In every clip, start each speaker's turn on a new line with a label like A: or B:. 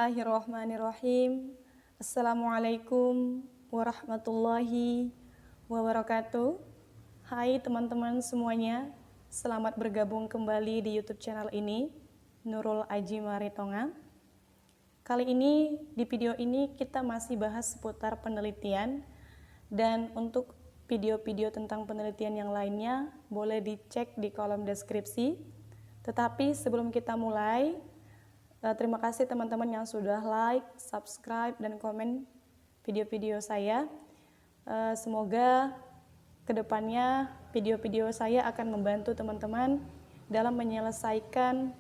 A: Bismillahirrahmanirrahim. Assalamualaikum warahmatullahi wabarakatuh. Hai teman-teman semuanya, selamat bergabung kembali di YouTube channel ini, Nurul Aji Maritonga. Kali ini, di video ini kita masih bahas seputar penelitian, dan untuk video-video tentang penelitian yang lainnya boleh dicek di kolom deskripsi. Tetapi sebelum kita mulai, terima kasih teman-teman yang sudah like, subscribe, dan komen video-video saya. Semoga kedepannya video-video saya akan membantu teman-teman dalam menyelesaikan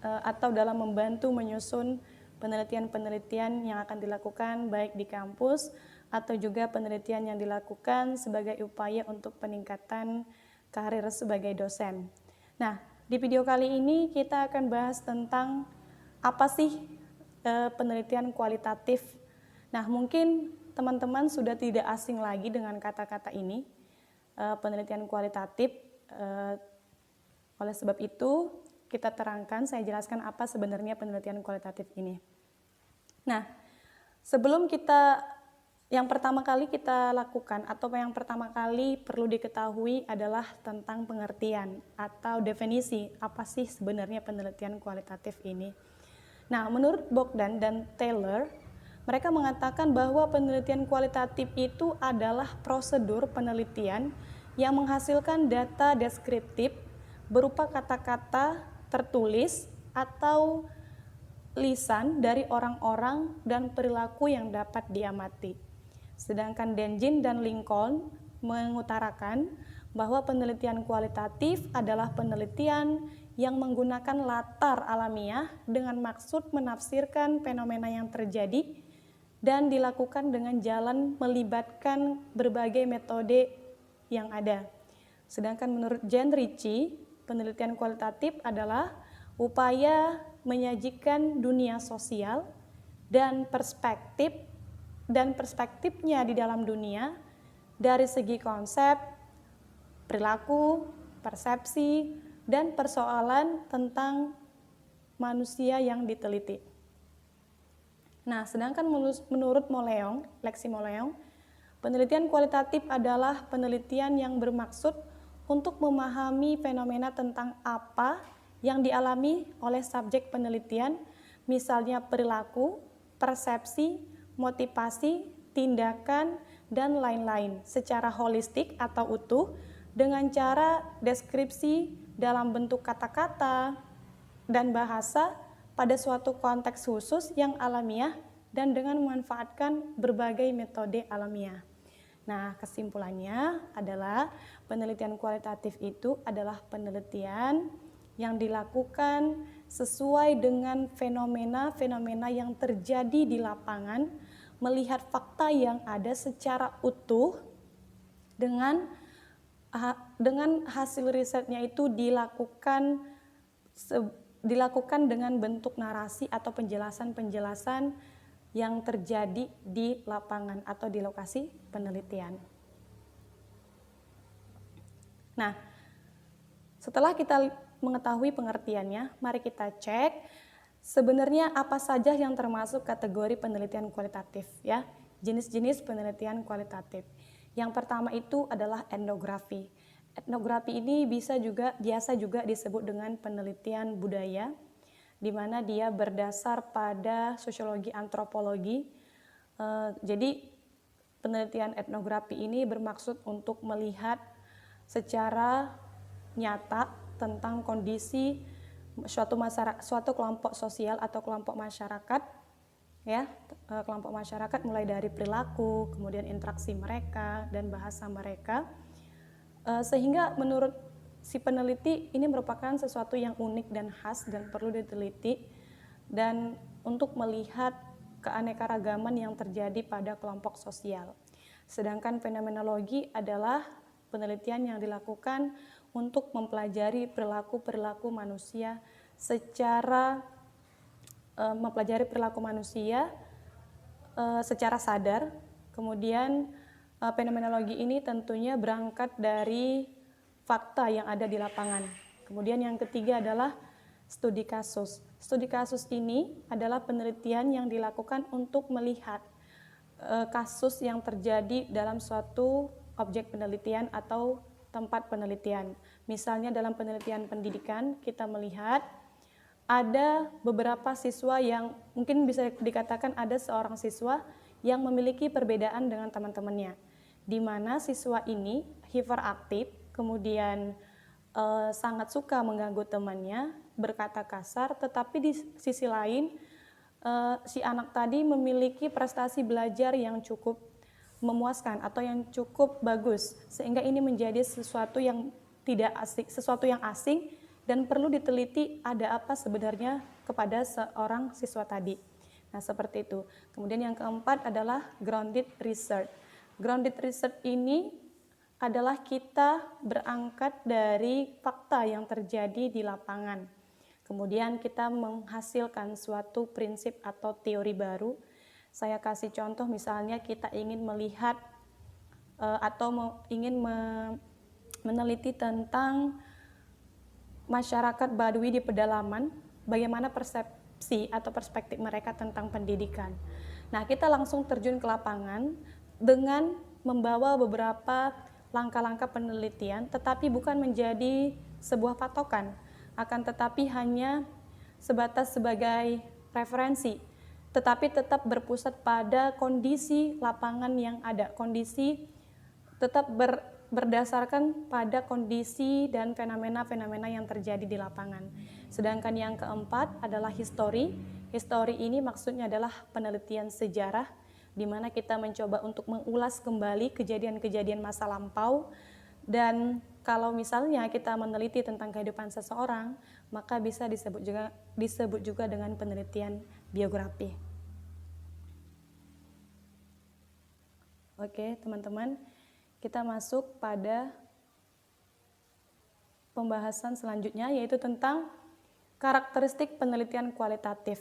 A: atau dalam membantu menyusun penelitian-penelitian yang akan dilakukan baik di kampus atau juga penelitian yang dilakukan sebagai upaya untuk peningkatan karir sebagai dosen. Nah, di video kali ini kita akan bahas tentang apa sih penelitian kualitatif. Nah, mungkin teman-teman sudah tidak asing lagi dengan kata-kata ini, penelitian kualitatif. Oleh sebab itu, kita terangkan, saya jelaskan apa sebenarnya penelitian kualitatif ini. Nah, sebelum yang pertama kali kita lakukan atau yang pertama kali perlu diketahui adalah tentang pengertian atau definisi apa sih sebenarnya penelitian kualitatif ini. Nah, menurut Bogdan dan Taylor, mereka mengatakan bahwa penelitian kualitatif itu adalah prosedur penelitian yang menghasilkan data deskriptif berupa kata-kata tertulis atau lisan dari orang-orang dan perilaku yang dapat diamati. Sedangkan Dengin dan Lincoln mengutarakan bahwa penelitian kualitatif adalah penelitian yang menggunakan latar alamiah dengan maksud menafsirkan fenomena yang terjadi dan dilakukan dengan jalan melibatkan berbagai metode yang ada. Sedangkan menurut Jan Ritchie, penelitian kualitatif adalah upaya menyajikan dunia sosial dan perspektifnya di dalam dunia dari segi konsep, perilaku, persepsi, dan persoalan tentang manusia yang diteliti. Nah, sedangkan menurut Lexi Moleong, penelitian kualitatif adalah penelitian yang bermaksud untuk memahami fenomena tentang apa yang dialami oleh subjek penelitian, misalnya perilaku, persepsi, motivasi, tindakan, dan lain-lain secara holistik atau utuh dengan cara deskripsi dalam bentuk kata-kata dan bahasa pada suatu konteks khusus yang alamiah dan dengan memanfaatkan berbagai metode alamiah. Nah, kesimpulannya adalah penelitian kualitatif itu adalah penelitian yang dilakukan sesuai dengan fenomena-fenomena yang terjadi di lapangan, melihat fakta yang ada secara utuh dengan hasil risetnya itu dilakukan dengan bentuk narasi atau penjelasan-penjelasan yang terjadi di lapangan atau di lokasi penelitian. Nah, setelah kita mengetahui pengertiannya, mari kita cek sebenarnya apa saja yang termasuk kategori penelitian kualitatif ya, jenis-jenis penelitian kualitatif. Yang pertama itu adalah etnografi. Etnografi ini biasa juga disebut dengan penelitian budaya, di mana dia berdasar pada sosiologi antropologi. Jadi penelitian etnografi ini bermaksud untuk melihat secara nyata tentang kondisi suatu kelompok sosial atau kelompok masyarakat ya, kelompok masyarakat mulai dari perilaku, kemudian interaksi mereka dan bahasa mereka, sehingga menurut si peneliti ini merupakan sesuatu yang unik dan khas dan perlu diteliti dan untuk melihat keanekaragaman yang terjadi pada kelompok sosial. Sedangkan fenomenologi adalah penelitian yang dilakukan untuk mempelajari perilaku manusia secara sadar. Kemudian fenomenologi ini tentunya berangkat dari fakta yang ada di lapangan. Kemudian yang ketiga adalah studi kasus. Studi kasus ini adalah penelitian yang dilakukan untuk melihat kasus yang terjadi dalam suatu objek penelitian atau tempat penelitian. Misalnya dalam penelitian pendidikan, kita melihat ada beberapa siswa yang mungkin bisa dikatakan ada seorang siswa yang memiliki perbedaan dengan teman-temannya, di mana siswa ini hiperaktif, kemudian sangat suka mengganggu temannya, berkata kasar, tetapi di sisi lain si anak tadi memiliki prestasi belajar yang cukup memuaskan atau yang cukup bagus, sehingga ini menjadi sesuatu yang tidak asing, sesuatu yang asing dan perlu diteliti ada apa sebenarnya kepada seorang siswa tadi. Nah, seperti itu. Kemudian yang keempat adalah grounded research. Grounded research ini adalah kita berangkat dari fakta yang terjadi di lapangan. Kemudian kita menghasilkan suatu prinsip atau teori baru. Saya kasih contoh, misalnya kita ingin melihat atau ingin meneliti tentang masyarakat Baduy di pedalaman, bagaimana persepsi atau perspektif mereka tentang pendidikan. Nah, kita langsung terjun ke lapangan dengan membawa beberapa langkah-langkah penelitian, tetapi bukan menjadi sebuah patokan, akan tetapi hanya sebatas sebagai referensi, tetapi tetap berpusat pada kondisi lapangan yang ada, kondisi tetap berdasarkan pada kondisi dan fenomena-fenomena yang terjadi di lapangan. Sedangkan yang keempat adalah history. History ini maksudnya adalah penelitian sejarah, di mana kita mencoba untuk mengulas kembali kejadian-kejadian masa lampau, dan kalau misalnya kita meneliti tentang kehidupan seseorang, maka bisa disebut juga dengan penelitian biografi. Oke, teman-teman, kita masuk pada pembahasan selanjutnya, yaitu tentang karakteristik penelitian kualitatif.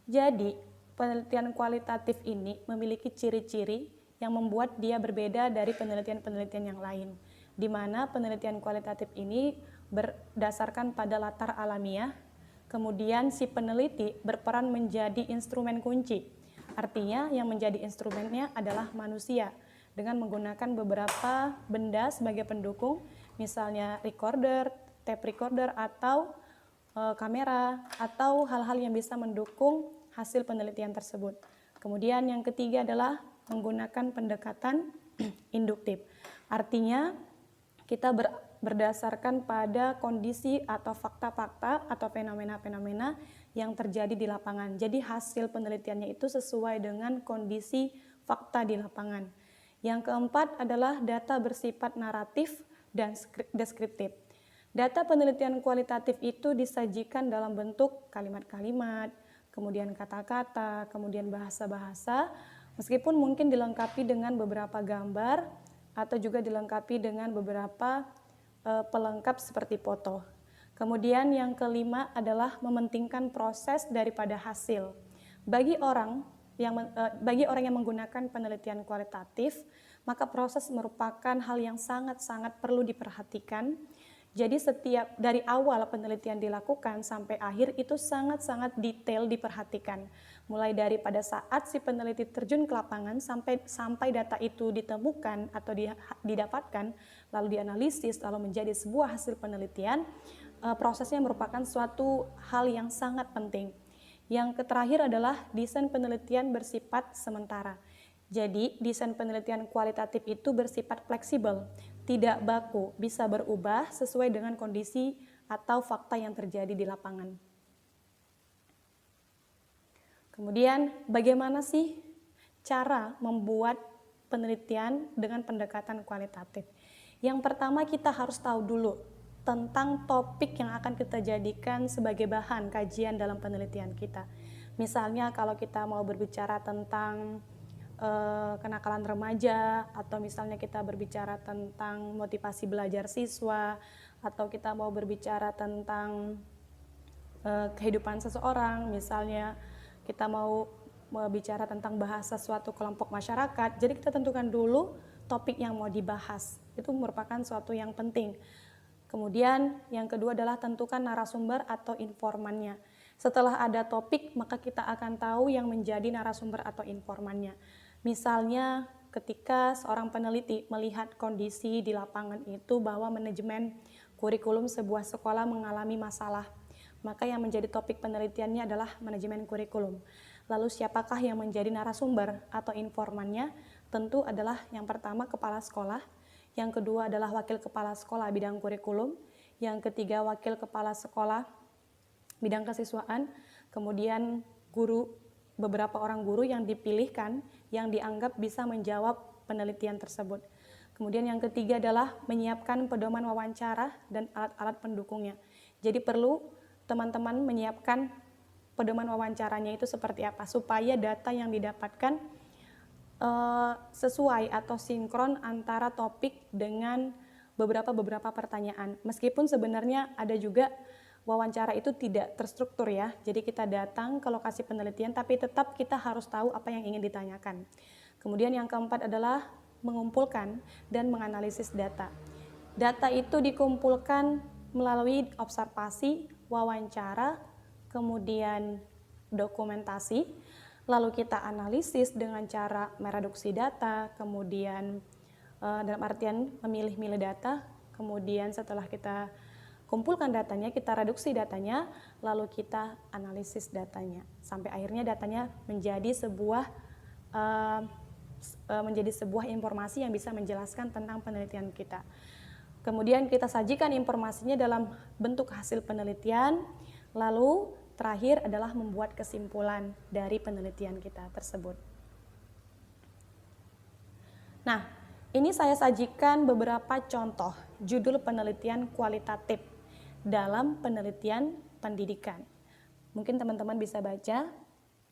A: Jadi, penelitian kualitatif ini memiliki ciri-ciri yang membuat dia berbeda dari penelitian-penelitian yang lain, di mana penelitian kualitatif ini berdasarkan pada latar alamiah, kemudian si peneliti berperan menjadi instrumen kunci, artinya yang menjadi instrumennya adalah manusia, dengan menggunakan beberapa benda sebagai pendukung, misalnya recorder, tape recorder, atau kamera, atau hal-hal yang bisa mendukung hasil penelitian tersebut. Kemudian yang ketiga adalah menggunakan pendekatan induktif. Artinya kita berdasarkan pada kondisi atau fakta-fakta atau fenomena-fenomena yang terjadi di lapangan. Jadi hasil penelitiannya itu sesuai dengan kondisi fakta di lapangan. Yang keempat adalah data bersifat naratif dan deskriptif. Data penelitian kualitatif itu disajikan dalam bentuk kalimat-kalimat, kemudian kata-kata, kemudian bahasa-bahasa, meskipun mungkin dilengkapi dengan beberapa gambar atau juga dilengkapi dengan beberapa pelengkap seperti foto. Kemudian yang kelima adalah mementingkan proses daripada hasil. Bagi orang yang menggunakan penelitian kualitatif, maka proses merupakan hal yang sangat-sangat perlu diperhatikan. Jadi dari awal penelitian dilakukan sampai akhir itu sangat-sangat detail diperhatikan. Mulai dari pada saat si peneliti terjun ke lapangan sampai data itu ditemukan atau didapatkan, lalu dianalisis, lalu menjadi sebuah hasil penelitian, prosesnya merupakan suatu hal yang sangat penting. Yang terakhir adalah desain penelitian bersifat sementara. Jadi, desain penelitian kualitatif itu bersifat fleksibel, tidak baku, bisa berubah sesuai dengan kondisi atau fakta yang terjadi di lapangan. Kemudian, bagaimana sih cara membuat penelitian dengan pendekatan kualitatif? Yang pertama, kita harus tahu dulu tentang topik yang akan kita jadikan sebagai bahan kajian dalam penelitian kita. Misalnya, kalau kita mau berbicara tentang kenakalan remaja, atau misalnya kita berbicara tentang motivasi belajar siswa, atau kita mau berbicara tentang kehidupan seseorang, misalnya kita mau bicara tentang bahasa suatu kelompok masyarakat, jadi kita tentukan dulu topik yang mau dibahas, itu merupakan suatu yang penting. Kemudian yang kedua adalah tentukan narasumber atau informannya. Setelah ada topik, maka kita akan tahu yang menjadi narasumber atau informannya. Misalnya, ketika seorang peneliti melihat kondisi di lapangan itu bahwa manajemen kurikulum sebuah sekolah mengalami masalah, maka yang menjadi topik penelitiannya adalah manajemen kurikulum. Lalu siapakah yang menjadi narasumber atau informannya? Tentu adalah yang pertama kepala sekolah, yang kedua adalah wakil kepala sekolah bidang kurikulum, yang ketiga wakil kepala sekolah bidang kesiswaan, kemudian guru, beberapa orang guru yang dipilihkan yang dianggap bisa menjawab penelitian tersebut. Kemudian yang ketiga adalah menyiapkan pedoman wawancara dan alat-alat pendukungnya. Jadi perlu teman-teman menyiapkan pedoman wawancaranya itu seperti apa, supaya data yang didapatkan sesuai atau sinkron antara topik dengan beberapa pertanyaan. Meskipun sebenarnya ada juga wawancara itu tidak terstruktur ya, jadi kita datang ke lokasi penelitian tapi tetap kita harus tahu apa yang ingin ditanyakan. Kemudian yang keempat adalah mengumpulkan dan menganalisis data. Data itu dikumpulkan melalui observasi, wawancara, kemudian dokumentasi. Lalu kita analisis dengan cara mereduksi data, kemudian dalam artian memilih-milih data, kemudian setelah kita kumpulkan datanya, kita reduksi datanya, lalu kita analisis datanya, sampai akhirnya datanya menjadi sebuah informasi yang bisa menjelaskan tentang penelitian kita. Kemudian kita sajikan informasinya dalam bentuk hasil penelitian, lalu terakhir adalah membuat kesimpulan dari penelitian kita tersebut. Nah, ini saya sajikan beberapa contoh judul penelitian kualitatif dalam penelitian pendidikan. Mungkin teman-teman bisa baca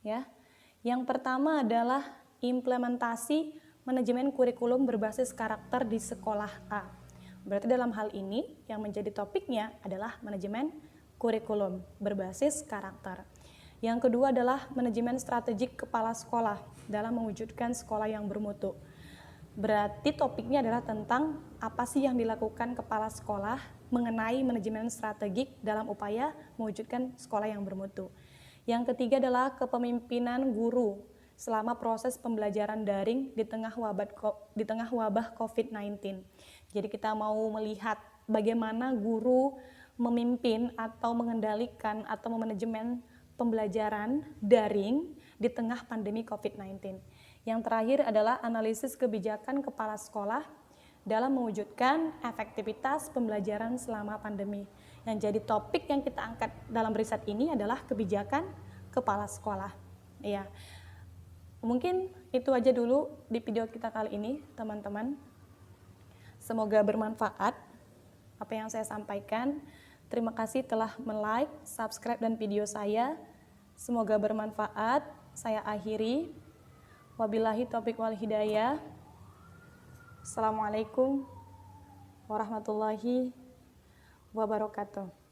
A: ya. Yang pertama adalah implementasi manajemen kurikulum berbasis karakter di sekolah A. Berarti dalam hal ini yang menjadi topiknya adalah manajemen kurikulum berbasis karakter. Yang kedua adalah manajemen strategik kepala sekolah dalam mewujudkan sekolah yang bermutu. Berarti topiknya adalah tentang apa sih yang dilakukan kepala sekolah mengenai manajemen strategik dalam upaya mewujudkan sekolah yang bermutu. Yang ketiga adalah kepemimpinan guru selama proses pembelajaran daring di tengah wabah COVID-19. Jadi kita mau melihat bagaimana guru memimpin atau mengendalikan atau memanajemen pembelajaran daring di tengah pandemi COVID-19. Yang terakhir adalah analisis kebijakan kepala sekolah dalam mewujudkan efektivitas pembelajaran selama pandemi. Yang jadi topik yang kita angkat dalam riset ini adalah kebijakan kepala sekolah. Ya, mungkin itu aja dulu di video kita kali ini, teman-teman. Semoga bermanfaat apa yang saya sampaikan. Terima kasih telah like, subscribe dan video saya. Semoga bermanfaat. Saya akhiri. Wabillahi taufiq wal hidayah. Assalamualaikum warahmatullahi wabarakatuh.